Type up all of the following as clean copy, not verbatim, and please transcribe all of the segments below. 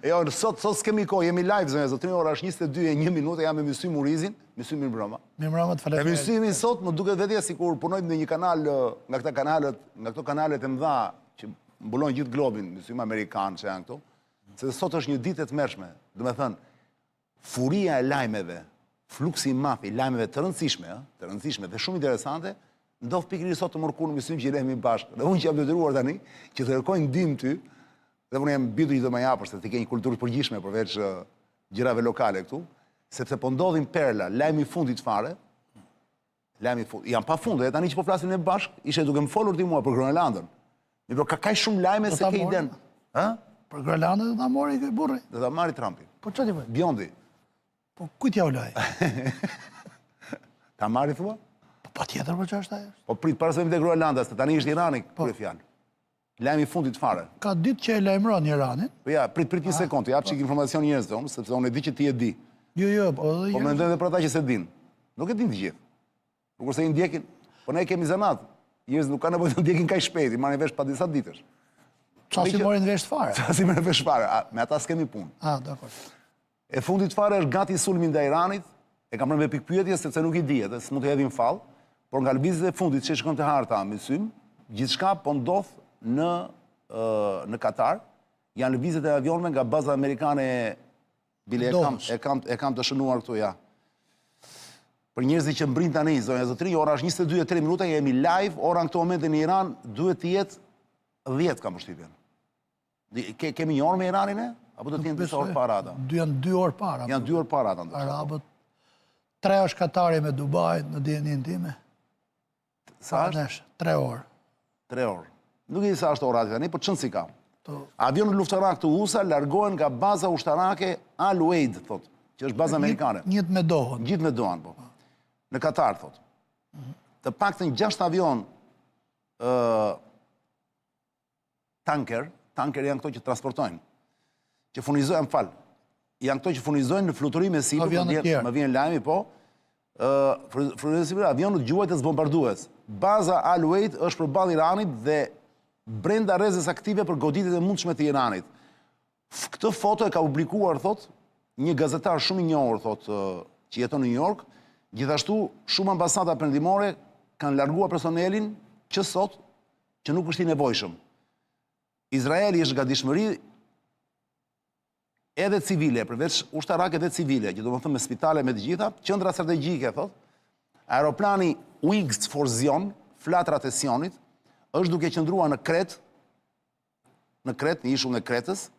Jo, sot s'kemi kohë, jemi live, zonja zotrinj, ora është 22:01, jam me Mysy Murizin, Mysy Mirëmbrëma. Mirëmbrëma, të falenderoj. Mysymi sot më duket vetja sikur punojmë në një kanal nga këto kanalet e mëdha që mbulojnë gjithë globin, Mysymi amerikan që janë këtu, se sot është një ditë e tmerrshme. Do të thënë, furia e lajmeve, fluksi i madh i lajmeve të rëndësishme dhe shumë interesante, ndodh pikërisht sot të mërkur në Mysym që jemi bashkë. Dhe unë që jam detyruar tani që të kërkoj ndihmë ty. Dhe unë jam mbytur që do më japësh se ti ke një kulturë të përgjithshme përveç gjërave lokale këtu, sepse po ndodhin perla, lajmi i fundit fare. Janë pa fund, tani që po flasim ne bashkë, ishe duke më folur ti mua për Groenlandën. Por ka kaq shumë lajme se ke iden. Ë? Për Groenlandën do ta mori ky burri. Do ta marri Trumpi. Po çfarë ti bën? Bjondi. Po kujt ja u laj? Ta marri thua? Po patjetër po ç'është ajo. Po prit para se vim te Groenlanda, se tani është Irani për fjalë. Lajmi i fundit fare. Ka ditë që e lajmëron Iranin. Po ja, prit një sekond, jap çik informacion njerëzve unë, sepse unë e di që ti e di. Jo, po edhe Po mendoj edhe për ata që se din. Nuk e din të gjithë. Por kurse i ndjekin, po ne kemi zanat. Njerëz nuk kanë nevojë të ndjekin kaq shpejt, i marrin vesh pa disa ditësh. Sa si morin vesh fare? Sa si morin vesh fare, me ata s'kemi punë. Dakor. E fundit fare është gati sulmi ndaj Iranit, e kam rënë me pikpyetje sepse nuk i dihet, s'mund të hedhin fal, por nga lëvizjet e fundit që shkon te harta Mysym, gjithçka po ndodh në Katar, janë lëvizjet e avionëve nga baza amerikane, bile e kam të shënuar këtu, ja. Për njerëzit që mbrin tani, zonja zotrinj, ora është 22:03, jemi live, ora në këto momente në Iran duhet të jetë 10 kam përshtypjen. Kemi një orë me Iranin e? Apo do të jenë disa orë para ata? Janë 2 orë para. Janë 2 orë para ata. Arabët. 3 është Katari me Dubai në dijenin time. Sa është? 3 orë. 3 orë. Nuk e di sa është ora tani, po çon si ka. Avionët luftarak të USA largohen nga baza ushtarake Al Udeid, thotë, që është baza amerikane. Njët me Dohën. Gjithë me Dohën, po. Në Katar, thotë. Të paktën 6 avion tanker janë këto që transportojnë, që furnizojnë, janë këto që furnizojnë në fluturime sipër, më vjen lajmi, po, furnizojnë sipër avionët gjuajtës bombardues. Baza Al Udeid është përballë Iranit dhe brenda rrezës aktive për goditjet e mundshme të Iranit. Këtë foto e ka publikuar, thot, një gazetar shumë i njohur, thot, që jeton në New York, gjithashtu shumë ambasada perëndimore kanë larguar personelin që sot, që nuk është i nevojshëm. Izraeli është gatishmëri edhe civile, përveç ushtarake edhe civile, që do të thënë me spitale, me të gjitha, qendra strategjike, thot, aeroplani Wings for Zion, flatrat e Sionit, është duke qëndruar në Kret, në ishull në Kretës,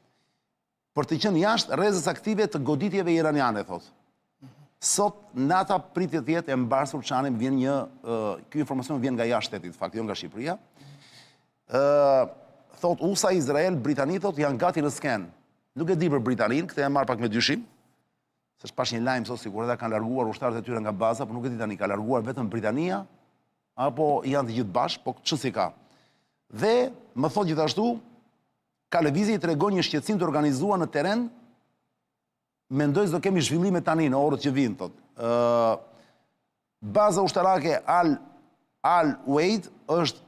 për të qenë jashtë rrezës aktive të goditjeve iraniane, thot. Sot, nata pritjet të jetë e mbarsur çanim, vjen ky informacion vjen nga jashtë shtetit, fakt, jo nga Shqipëria. Thot, USA, Izrael, Britani, thot, janë gati në sken. Nuk e di për Britanin, këtë e marr pak me dyshim, se shpash një lajm sot sikur ata kanë larguar ushtarët e tyre nga baza, por nuk e di tani, ka larguar vetëm Britania, apo janë të gjithë bashkë, po ç'si ka. Dhe më thot gjithashtu, ka lëvizje i tregon një shqetësim të organizuar në terren, mendoj se do kemi zhvillime tani në orët që vijnë, thot. Baza ushtarake Al Udeid është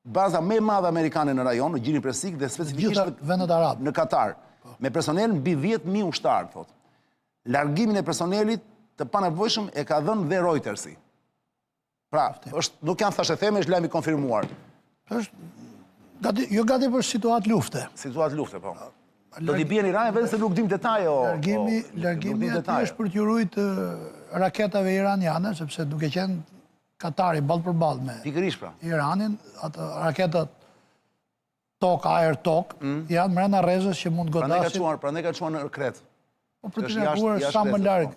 baza më e madhe amerikane në rajon, në Gjirin Persik dhe specifikisht në Katar, me personel mbi 10.000 ushtarë, thot. Largimin e personelit të panevojshëm e ka dhënë dhe Reutersi. Pra, nuk janë thashë theme, është lajmi konfirmuar. Jo gati për situatë lufte. Situatë lufte, po. Do t'i bjen Irani, vetëm se nuk dim detaje. Largimi ati është për t'ju rujt raketave iraniane, sepse duke qenë Katari ballë për ballë me Iranin, atë raketat tok, aer, tok, janë mrena rrezës që mund godasin. Prandaj ka çuar në Kret. Po për të larguar sa më larg.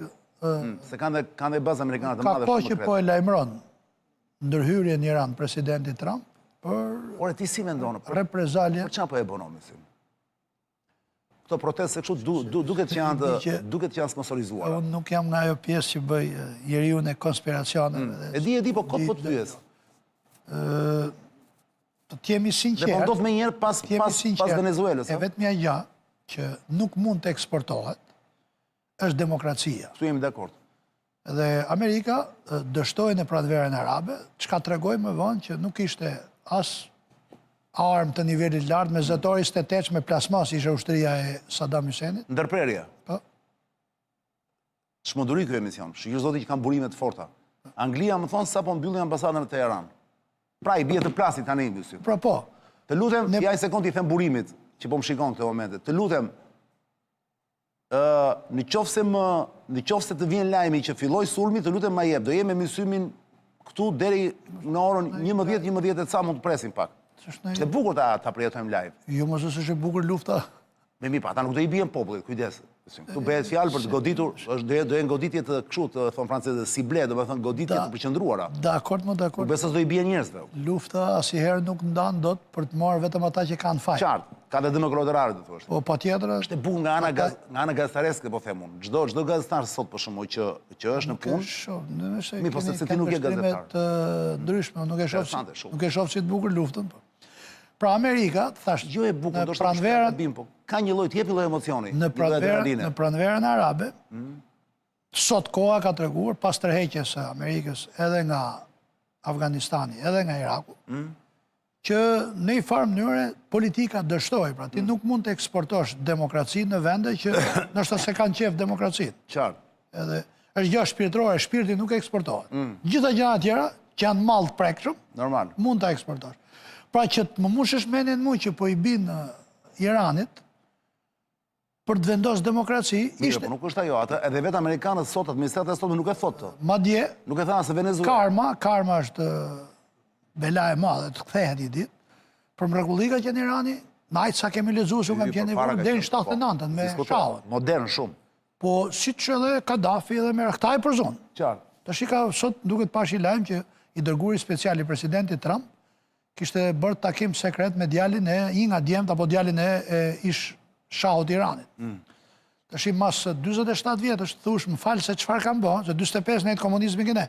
Se kanë dhe bazë amerikane të madhe. Ka kohë që po e lajmëron ndërhyrjen në Iran presidenti Trump për Ore ti si mendon? Reprezalje. Për çfarë po e bën Myslím? Këto proteste kështu duket që janë sponsorizuara. Unë nuk jam nga ajo pjesë që bëj njeriu në konspiracioneve. E di, po kot po të pyes. Të jemi sinqert. Dhe po ndodh më një herë pas Venezuelës. E vetmja gjë që nuk mund të eksportohet është demokracia. Ktu jemi dakord. Dhe Amerika dështoi në pranverën arabe, çka tregoi më vonë që nuk ishte armë të nivelit lartë, me zëtori 28 me plasmas ishe ushtëria e Saddam Husseinit. Ndërprerje. Po. Shmënduri kjo emision, shikër zoti që kanë burimet forta. Anglia më thonë sa po mbyllin ambasadën në Teheran. Pra i bje të plasit tani, mësy. Pra po. Të lutem, ja i sekund i them burimit, që po më shikon këtë momente. Të lutem, në qoftë se të vjen lajmi që filloj sulmi, të lutem ma jep, do jem me mësymin këtu deri në orën 11 e ca mund të presim pak. Shte bukur ta përjetojmë live. Jo, mos është e bukur lufta. Me mi pa, ta nuk do i bjen popullit, kujdes. Këtu bëhet fjalë për të goditur, do jenë goditje të kështu, të thonë francezë, sible, do me thonë goditje të përqëndruara. Dakord, dakord. Besës do i bjen njerëzve. Lufta asnjëherë nuk ndan dot për të marrë vetëm ata që kanë faj. Qartë, ka dhe demokratërare, të thosh. Po, patjetër. Është e bukur nga ana gazetareske, po them unë. Çdo gazetar sot për shembull që është në punë. Mi po se ti nuk je gazetar. Ndryshme, nuk e shoh si të bukur luftën. Pra Amerika, thashtë, jo e bukur, do shtë të bim, po ka një lojt, jepi loj emocioni. Në pranverën arabe, sot koha ka të reguar, pas tërheqjes së Amerikës edhe nga Afganistani, edhe nga Iraku, që në i farë mënyre politika dështoj, pra ti nuk mund të eksportosh demokraci në vende që nështë se kanë qef demokracinë. Qartë. Edhe është gjë shpirtërore, shpirti nuk eksportohet. Gjitha gjëra tjera, që janë mallë të prekshëm, mund të eksportosh. Pra që të më mushësh menin mu që po i binë Iranit për të vendosë demokraci, ishte... Po nuk është ajo, edhe vetë Amerikanët sot, administratë e sot, nuk e thotë të. Ma dje, nuk e thana se Venezuela. Karma është bela e madhe, të kthehet i ditë, për mrekullikat që në Irani, najtë sa kemi lezu, su kam qenë i vërë, dhe në 79-ën me Shahun. Modern shumë. Po, si që edhe Kaddafi edhe me këta e për zonë. Qartë. Të shika, sot duket pash i lajmë që i dërguri speciali presidenti Trump, kishte bërë takim sekret me djalin e i nga djemt, apo djalin e ish Shahut Iranit. Të shim mas 27 vjetë është thush më falë se qëfar kam bo, se 25 nejtë komunizmi këne.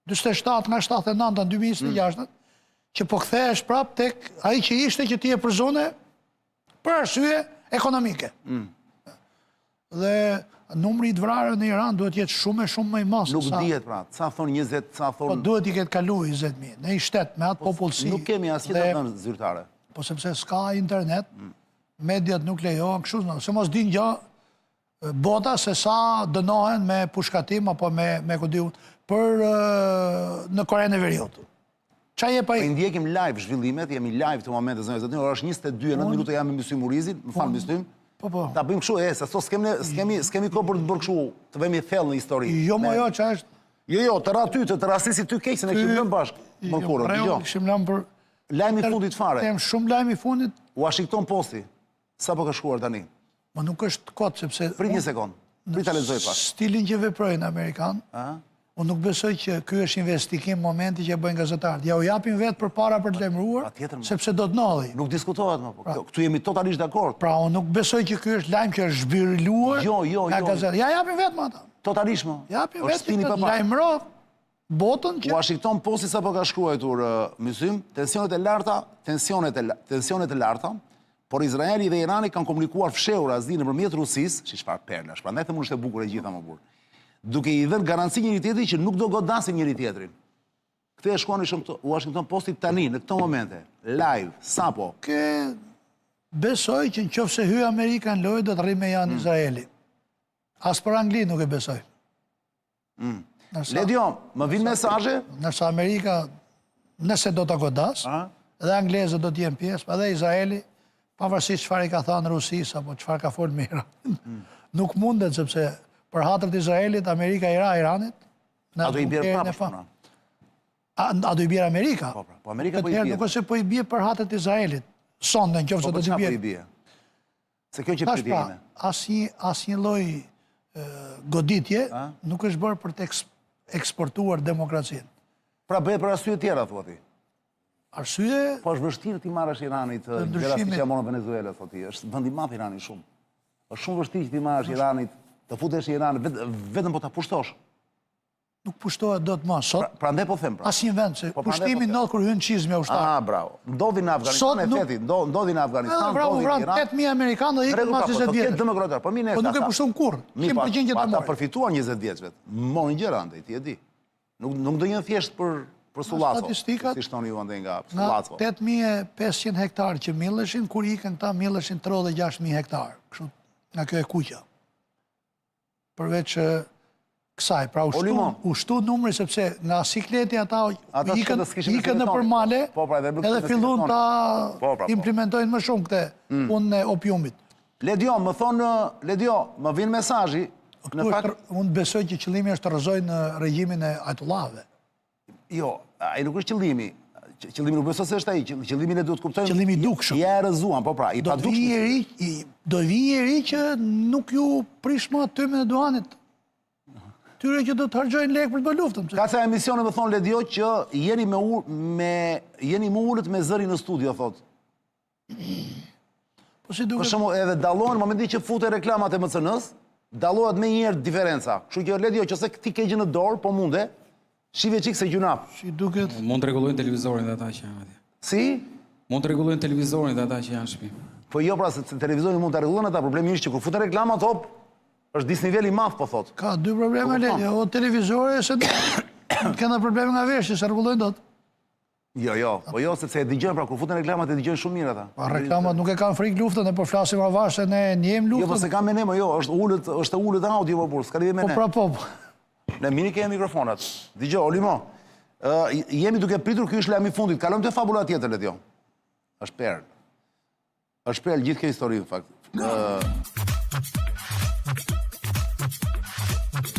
27 nga 79 në 2026, që po kthehesh prap tek ai që ishte që ti e për zone për arsye ekonomike. Dhe numri i të vrarëve në Iran duhet jetë shumë më i masë. Nuk dihet pra, ca thonë 20, ca thonë... Po duhet i ketë kalu 20.000, në i shtetë, me atë popullësi. Nuk kemi asë që të zyrtare. Po sepse s'ka internet, mediat nuk lejohen, kështu në, se mos din gjë, bota se sa dënohen me pushkatim, apo me kudiun, për në Korenë e Veriut. Qa je pa i? Po ndjekim live zhvillimet, jemi live të momente zënjë zëtënë, orë është 22, 9 minuta jam me Mësym Murizin, më falë Mësym. Ta bëjmë këshu, se sot s'kemi ko për të bërë këshu, të vemi thellë në histori. Jo, mo jo, që është... Jo, të ra ty, të rastisi ty kejtë, se ne këshim lëmë bashkë, më kurë, jo. Këshim lëmë për... Lajmi fundit fare. Tem shumë lajmi fundit. Washington Posti, sa po ka shkuar tani? Ma nuk është kotë, sepse... Prit një sekund, prit të lezoj pak. Stilin që veprojnë Amerikanë, unë nuk besoj që kjo është investikim momenti që e bëjnë gazetarët. Ja u japin vetë për para për të lemruar, sepse do të nodhi. Nuk diskutohet më, këtu jemi totalisht dakord. Pra, unë nuk besoj që kjo është lajmë që është zhvilluar nga gazetarët. Ja japin vetë më ata. Totalisht më. Japin vetë që lajmëro botën që... Washington Posti sa po ka shkruajtur Mësym, tensionet e larta, por Izraeli dhe Irani kanë komunikuar fshehur asdi nëpërmjet Rusisë, që çfarë perlash, prandaj them unë është e bukur e gjitha më burr. Duke i dhënë garanci njëri tjetrit që nuk do godasin njëri tjetrin. Këtë e shkruan në Washington Postit tani, në këto momente, live, sapo. Besoj që në qoftë se hyj Amerika në lojë, do të rrimë janë Izraeli. As për Angli nuk e besoj. Ledio, më vinë mesazhe? Nëse Amerika, nëse do të godas, edhe Anglezët do të jenë pjesë, edhe Izraeli, pavarësisht çfarë i ka thënë Rusisë apo çfarë ka folë Mira, nuk mundet sepse për hatërt Izraelit, Amerika i ra Iranit. A do i bjerë prapë shpuna? A do i bjerë Amerika? Po Amerika po i bjerë. Nuk është se po i bjerë për hatërt Izraelit. Sonde në qofë se do t'i bjerë. Po i bjerë? Se kjo që përdjene? As një loj goditje nuk është bërë për të eksportuar demokracinë. Pra bëhet për arsye tjera, thua ti? Arsye... Po është vështirë ti marrësh Iranit, gjera si që amonë Venezuela, thua ti. është vëndi madh Irani shumë. është shumë vështirë që ti marrësh Iranit, të futesh në Iran, vetëm po ta pushtosh. Nuk pushtohet do të ma sot. Prandaj po them. Asnjë vend, se pushtimi ndodh kur hyn çizmi ushtar. Bravo. Ndodhi në Afganistan, e theti, ndodhi në Afganistan, ndodhi në Iran. 8000 amerikanë do ikën pas 20 vjeç. Demokratar, po mirë. Po nuk e pushton kurr. 100% që ata përfituan 20 vjeçve. Morin gjëra andaj, ti e di. Nuk do jenë thjesht për Për Sullaco. Statistikat, si shtoni ju ande nga nga Sullaco. 8.500 hektarë që milleshin, kur ikën këta milleshin 36.000 hektarë. Kështu, nga kjo e kuqja. Përveç kësaj, pra ushtu numri, sepse nga sikleti ata ikën në përmale, edhe fillun ta implementojnë më shumë këte punën e opiumit. Ledio, më thonë, më vinë mesazhi. Unë besoj që qëllimi është të rëzoj në regjimin e ajtullave. Jo, ai nuk është qëllimi. Qëllimi nuk besoj se është ai, qëllimin e duhet kuptojmë. Qëllimi dukshëm. Ja e rëzuan, po pra, i padukshëm. Do vi njeri që nuk ju prish më tëmën e duanit. Tyre që do të harxojnë lekë për të bërë luftën. Ka sa emisione më thonë Ledio që jeni më ullët me zëri në studio, thotë. Për shumë edhe dalohen, në momentin që fute reklamat e MCN-s, dalohet me njerë diferenca. Kështu që Ledio që se ti ke gjë në dorë, po munde, shive qikë se gjunap. Mund të rregullojnë televizorin dhe ata që janë atje. Si? Mund të rregullojnë televizorin dhe ata që janë shtëpi. Po jo, pra, se televizorin mund të rregullojnë ata, problemi është që kur fute reklamat, hop, është disniveli madh, po thotë. Ka dy probleme, Ledio, o televizore, se kena probleme nga veshë, se rregullojnë dot. Jo, po jo, sepse e dëgjojnë, pra, kur futen reklamat e dëgjojnë shumë mirë ata. Pa reklamat nuk e kanë frikë luftën, e po flasim avash se ne njem luftën. Jo, po se kam me ne, jo, është ullët audio, po burë, s'ka lidhje me ne. Po pra po. Ne mini kemi mikrofonat. Dëgjoj, Olimo, jemi duke pritur, ky është lajmi i fundit. Kalojmë te fabula tjetër, Ledio. Është perl. Është perl gjithë kjo histori, në fakt.